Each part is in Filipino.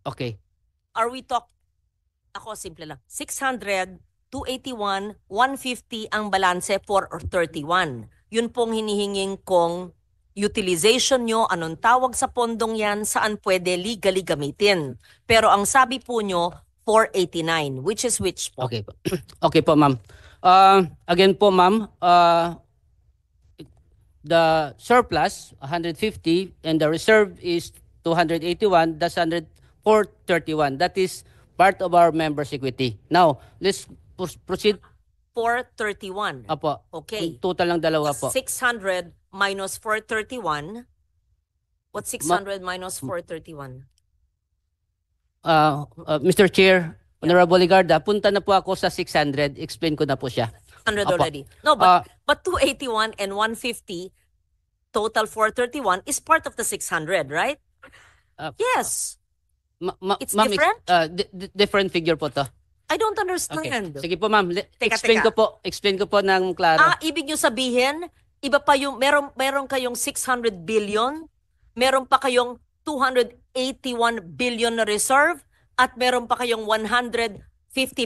Okay. Are we ako simple lang. 600, 281, 150 ang balanse for 31. Yun pong hinihinging kong utilization nyo, anong tawag sa pondong yan, saan pwede legally gamitin. Pero ang sabi po nyo, 489, which is which po? Okay po. Okay po, ma'am. Again po, ma'am, the surplus 150 and the reserve is 281. That's 431. That is part of our members' equity. Now, let's proceed. 431. Apo. Okay. Total ng dalawa po. 600 minus 431. What's 600 minus 431? Mr. Chair, Honorable Ligarda, punta na po ako sa 600. Explain ko na po siya. 100 Apo. already. No, but 281 and 150, total 431 is part of the 600, right? Yes. It's different? Different figure po to. I don't Okay. understand. Sige po, ma'am. Teka. Explain ko po ng klaro. Ibig nyo sabihin, iba pa yung, meron kayong 600 billion, meron pa kayong 281 billion na reserve, at meron pa kayong 150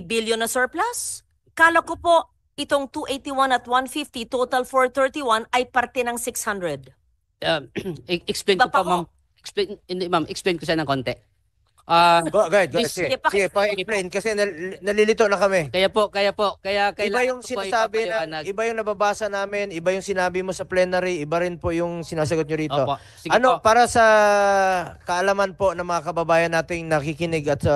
billion na surplus? Kala ko po, itong 281 at 150, total 431, ay parte ng 600. Explain Iba ko pa po, ma'am. Explain ko siya ng konti. Go ahead. Sige, Sige, pa-explain kasi nalilito na kami. Iba Iba yung sinasabi iba yung nababasa namin, iba yung sinabi mo sa plenary, iba rin po yung sinasagot nyo rito. Opo. Sige po. Para sa kaalaman po ng mga kababayan nating nakikinig at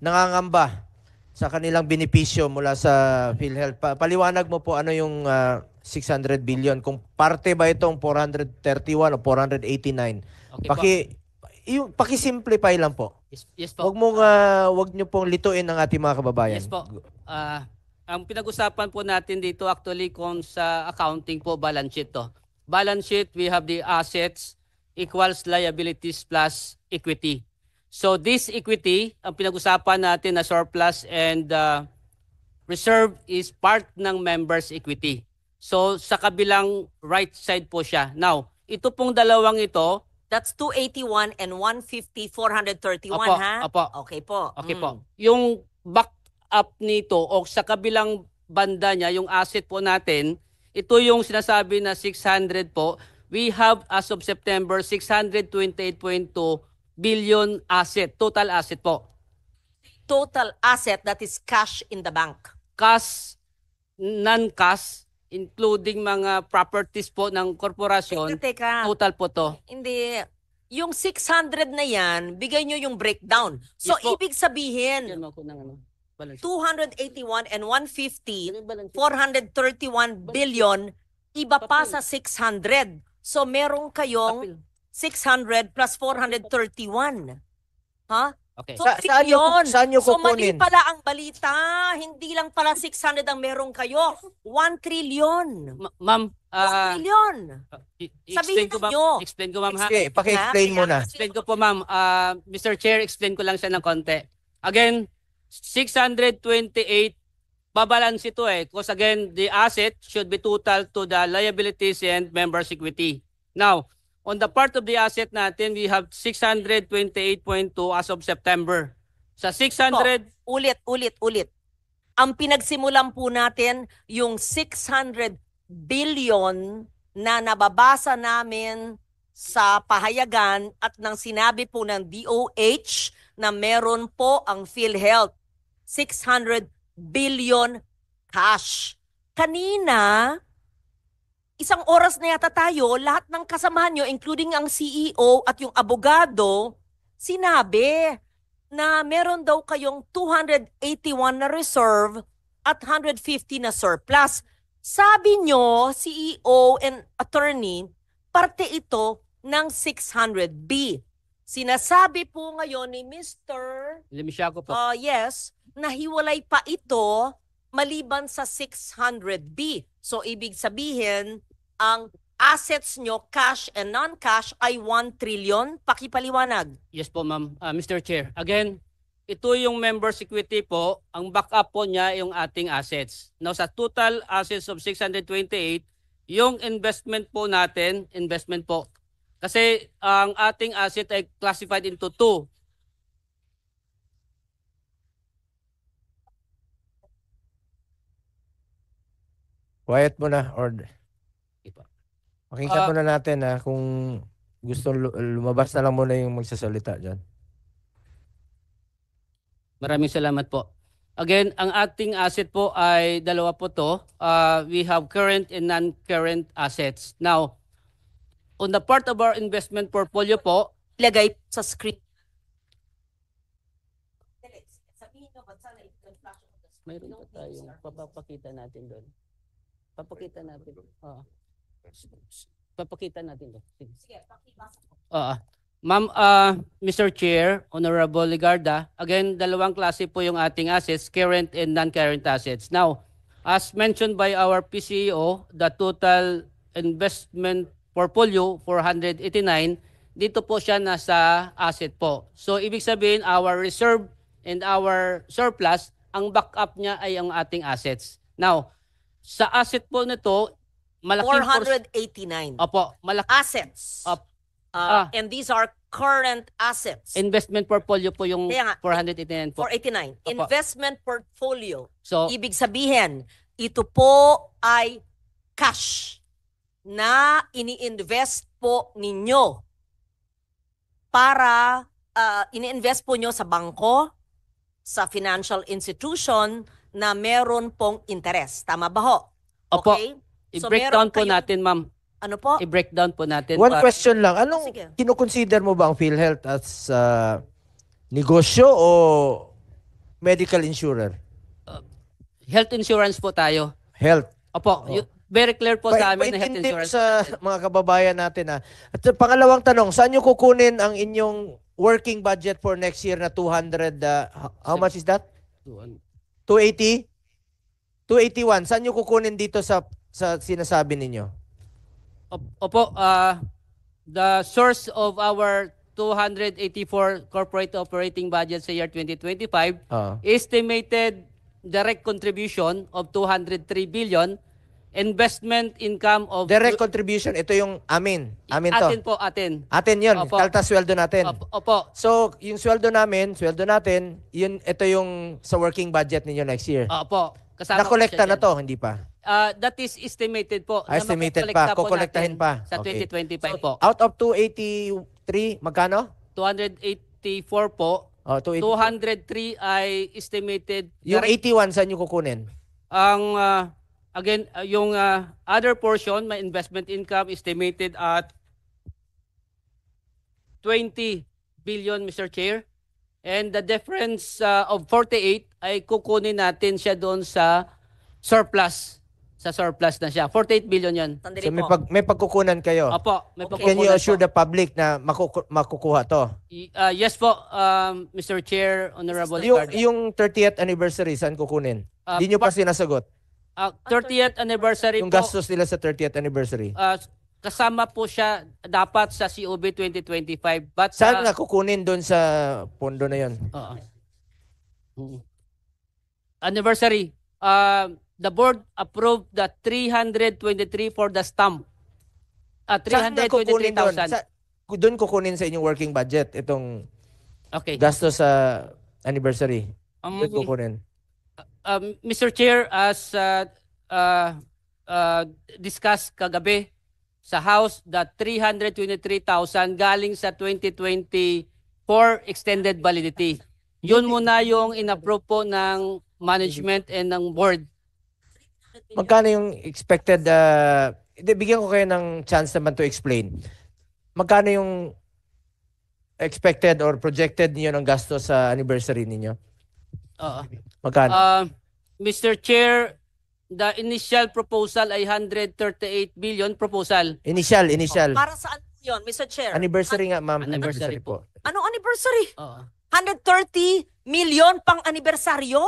nangangamba sa kanilang benepisyo mula sa PhilHealth, paliwanag mo po ano yung 600 billion, kung parte ba itong 431 o 489. Okay Paki-simplify lang po. Yes po. Wag niyo pong lituin ang ating mga kababayan. Yes po. Ang pinag-usapan po natin dito actually kung sa accounting po, balance sheet to. Balance sheet, we have the assets equals liabilities plus equity. So this equity, ang pinag-usapan natin na surplus and reserve is part ng members' equity. So sa kabilang right side po siya. Now, ito pong dalawang ito, That's 281 and 150, 431, Opo, ha? opo. Okay po. okay po. Yung back up nito o sa kabilang banda niya, yung asset po natin, ito yung sinasabi na 600 po. We have as of September 628.2 billion asset, total asset po. Total asset, that is cash in the bank. Cash, non-cash, including mga properties po ng korporasyon, Teka. total po to. Hindi. Yung 600 na yan, bigay nyo yung breakdown. So, Yes po. ibig sabihin, Yan mo ako ng balance sheet. 281 and 150, 431 billion, iba pa sa 600. So, meron kayong 600 plus 431. Ha? Okay. So, Saan nyo So, mali kukunin? pala ang balita. Hindi lang pala 600 ang meron kayo. 1 trillion. Ma'am, 1 trillion. Sabihin nyo. Explain ko, ma'am, ha? Sige, paki-explain muna. Explain ko po, ma'am. Mr. Chair, explain ko lang siya ng konti. Again, 628, babalance ito eh. Because again, the asset should be total to the liabilities and members' equity. Now, on the part of the asset natin, we have 628.2 as of September. Sa 600, Ulit. Ang pinagsimulan po natin, yung 600 billion na nababasa namin sa pahayagan at nang sinabi po ng DOH na meron po ang PhilHealth. 600 billion cash. Kanina, isang oras na yata tayo, lahat ng kasamahan nyo, including ang CEO at yung abogado, sinabi na meron daw kayong 281 na reserve at 150 na surplus. Sabi nyo, CEO and attorney, parte ito ng 600B. Sinasabi po ngayon ni Mr. Limisyago po. Yes, nahiwalay pa ito maliban sa 600B. So, ibig sabihin, ang assets nyo, cash and non-cash, ay 1 trillion. Pakipaliwanag. Yes po, ma'am. Mr. Chair, again, ito yung members' equity po. Ang backup po niya yung ating assets. Now, sa total assets of 628, yung investment po natin, investment po. Kasi ang ating asset ay classified into two. Quiet mo na or Ito. pakinggan Ah. muna natin kung gusto lumabas na lang muna yung magsasalita dyan. Maraming salamat po. Again, ang ating asset po ay dalawa po to. We have current and non-current assets. Now, on the part of our investment portfolio po, Ilagay sa screen. mayroon pa tayong papakita natin doon. Papakita natin. Oo. Papakita natin doon. Sige. Ma'am, Mr. Chair, Honorable Ligarda, again, dalawang klase po yung ating assets, current and non-current assets. Now, as mentioned by our PCEO, the total investment portfolio, 489, dito po siya nasa asset po. So, ibig sabihin, our reserve and our surplus, ang backup niya ay ang ating assets. Now, sa asset po nito, malaking 489 Opo, malaki assets. Op- Ah. And these are current assets. investment portfolio po yung Kaya nga, 489 po. 489. Opo. Investment portfolio. So, Ibig sabihin, ito po ay cash na ini-invest po ninyo para ini-invest po nyo sa bangko, sa financial institution na meron pong interest. Tama ba ho? Opo. Okay? So, i-breakdown meron po kayong- natin, ma'am. Ano po? I-breakdown po natin. One para- question lang. Anong Sige. kinukonsider mo ba ang PhilHealth as negosyo o medical insurer? Health insurance po tayo. Health. Opo, very clear po sa amin na health Paintindi insurance. sa mga kababayan natin. At sa pangalawang tanong, saan nyo kukunin ang inyong working budget for next year na 200, how much is that? 280? 281. Saan nyo kukunin dito sa sinasabi ninyo? Opo, the source of our 284 corporate operating budget sa year 2025, estimated direct contribution of 203 billion, investment income of... Direct contribution, ito yung amin. Amin to. Atin po, atin. Atin yun. Opo. Kaltas sweldo natin. Opo. So, yung sweldo natin, yun, ito yung sa working budget ninyo next year. Opo. Kasama po Nakolekta siya na dyan. to, hindi pa? That is estimated po. Estimated makukolekta pa, po kukolektahin natin pa. Sa Okay. 2025 po. Out of 283, magkano? 284 po. Oh, 203 ay estimated. Yung direct. 81, saan nyo kukunin? Ang, again, yung other portion, my investment income estimated at 20 billion, Mr. Chair. And the difference of 48 ay kukunin natin siya doon sa surplus. Sa surplus na siya. 48 billion yan. Sandali So may, po. may pagkukunan kayo. Opo, may Okay. Can you pagkukunan assure po. the public na makukuha to? Yes po, Mr. Chair, Honorable Yung, Ricardo. yung 30th anniversary, saan kukunin? Hindi nyo pa sinasagot. 30th anniversary Yung po, gastos nila sa 30th anniversary. kasama po siya dapat sa COB 2025. But, Saan nga kukunin doon sa pondo na yon? Anniversary. The board approved the 323 for the stamp. Saan nga kukunin doon? 323,000. Doon kukunin sa inyong working budget itong Okay. gastos sa anniversary. Doon kukunin. Mr. Chair, as discussed kagabi sa House, the 323,000 galing sa 2024 extended validity. Yun muna yung in-approve po ng management and ng board. Magkano yung expected, bigyan ko kayo ng chance naman to explain. Magkano yung expected or projected niyo ng gastos sa anniversary ninyo? Magkano? Mr. Chair, the initial proposal ay 138 billion proposal. Initial. Para saan yun, Mr. Chair? Anniversary nga, ma'am. Anniversary po. Anong anniversary? Oo. 130 million pang anibersaryo?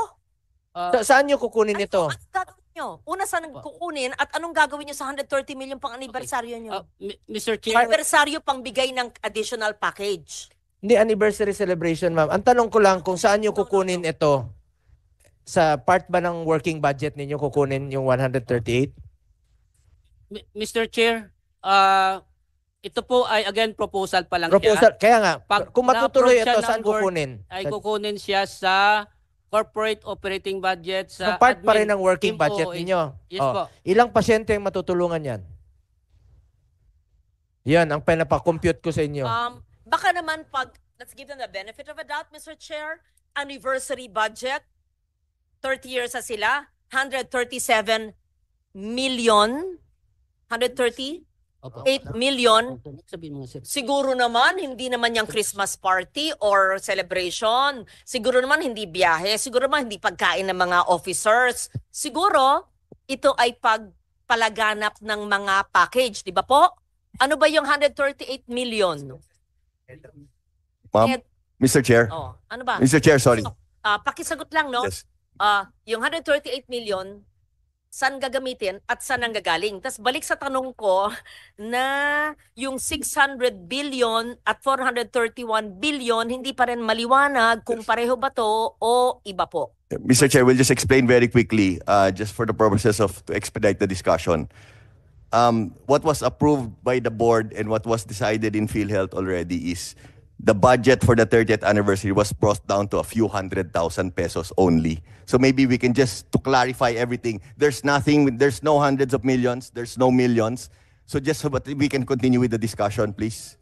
Saan nyo kukunin ito? Anong gagawin nyo? Una, saan kukunin at anong gagawin nyo sa 130 million pang anibersaryo nyo? Mr. Chair, Anibersaryo pang bigay ng additional package. Hindi anniversary celebration, ma'am. Ang tanong ko lang kung saan nyo kukunin ito. Sa part ba ng working budget ninyo kukunin yung 138? Mr. Chair, ito po ay again proposal pa lang Proposal. Kaya nga, Pag kung matutuloy na-approve siya ito, ng saan board, kukunin? siya. Ay kukunin siya sa corporate operating budget So, sa part pa rin ng working team budget OOH. ninyo. Yes Oh, po. ilang pasyente ang matutulungan yan? Yan ang pinapakompute ko sa inyo. Baka naman let's give them the benefit of a doubt, Mr. Chair, anniversary budget, 30 years na sila, 137 million, 138 Opo. million. Sabihin mo nga, sir. Siguro naman, hindi naman yung Christmas party or celebration. Siguro naman hindi biyahe. Siguro naman hindi pagkain ng mga officers. Siguro, ito ay pagpalaganap ng mga package. Di ba po? Ano ba yung 138 million? Ma'am, Eh, Mr. Chair. Oh, ano ba? Mr. Chair, sorry. Pakisagot lang, no? Yes. Yung 138 million, saan gagamitin at saan ang gagaling? Tapos balik sa tanong ko na yung 600 billion at 431 billion, hindi pa rin maliwanag kung pareho ba to o iba po. Mr. Chair, we'll just explain very quickly, just for the purposes of to expedite the discussion. What was approved by the board and what was decided in PhilHealth already is the budget for the 30th anniversary was brought down to a few 100,000 pesos only. So maybe we can just, to clarify everything, there's nothing, there's no hundreds of millions, there's no millions. So just so that we can continue with the discussion, please.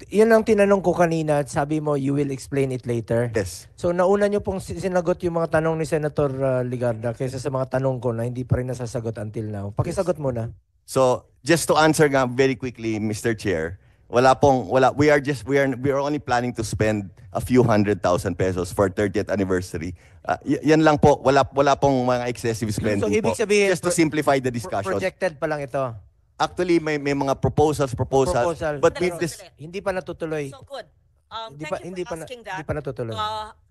Yun ang tinanong ko kanina at sabi mo you will explain it later. Yes. So nauna nyo pong sinagot yung mga tanong ni Senator Ligarda kaysa sa mga tanong ko na hindi pa rin nasasagot until now. Pakisagot muna. So just to answer nga very quickly, Mr. Chair, we are only planning to spend a few 100,000 pesos for 30th anniversary. Yan lang po, wala pong mga excessive spending So ibig po. sabihin, Just to simplify the discussion. projected pa lang ito. Actually, may mga proposal, Proposal. but Pero- with this, Hindi pa natutuloy. So good. Hindi Thank pa, you for asking hindi that. pa natutuloy.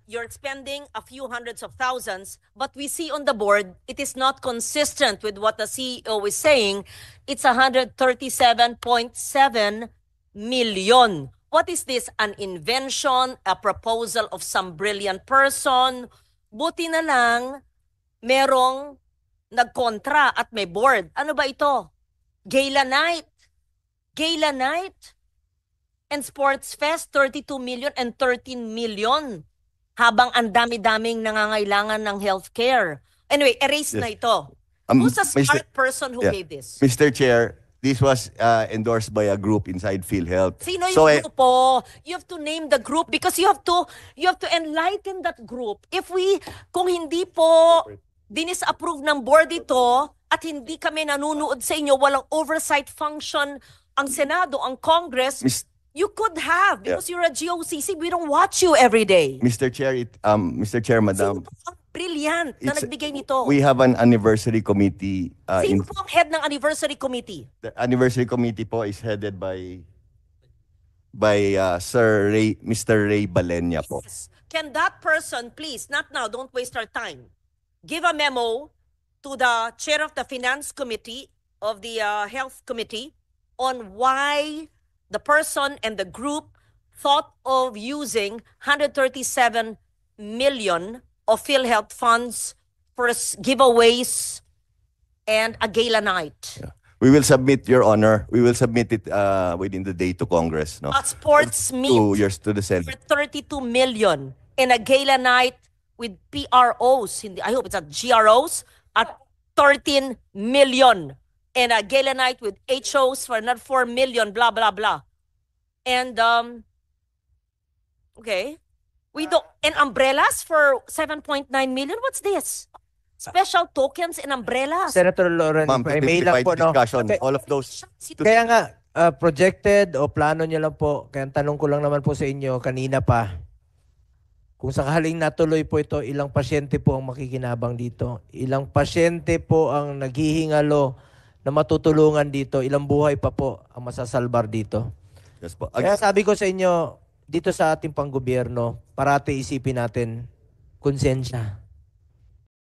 You're spending a few hundreds of thousands, but we see on the board, it is not consistent with what the CEO is saying. It's 137.7 million. What is this? An invention, a proposal of some brilliant person? Buti na lang, merong nagkontra at may board. Ano ba ito? Gala night. Gala night. And Sports Fest, 32 million and 13 million. Habang ang dami-daming nangangailangan ng healthcare. Anyway, erase na ito. Who's a smart person who yeah. gave this? Mr. Chair, this was endorsed by a group inside PhilHealth. Sino yung So, grupo? You have to name the group because you have to enlighten that group. Kung hindi po dinis-approve ng board ito at hindi kami nanunood sa inyo, walang oversight function ang Senado, ang Congress, you could have because you're a GOCC. We don't watch you every day. Mr. Chair, Madam, Sino po ang brilliant na It's- nagbigay nito? we have an anniversary committee. Sino po ang head ng anniversary committee? The anniversary committee po is headed by Mr. Ray Balenya po. Yes. Can that person, please, not now, don't waste our time, give a memo to the chair of the finance committee of the health committee on why the person and the group thought of using 137 million of PhilHealth funds for giveaways and a gala night. We will submit, Your Honor, we will submit it within the day to Congress. No? A sports meet 2 years to the for Senate. 32 million and a gala night with PROs, I hope it's at GROs, at 13 million. And a gala night with HOs for another 4 million, blah, blah, blah. And, okay. And umbrellas for 7.9 million? What's this? Special tokens and umbrellas? Senator Lauren, Ma'am, to may lang simplify po, the no? discussion, Okay. all of those. Kaya nga, projected o plano niyo lang po, kaya ang tanong ko lang naman po sa inyo kanina pa, kung sakaling natuloy po ito, ilang pasyente po ang makikinabang dito? Ilang pasyente po ang naghihingalo na matutulungan dito? Ilang buhay pa po ang masasalbar dito? Yes po. Kaya sabi ko sa inyo, dito sa ating panggobyerno, parati isipin natin, konsensya.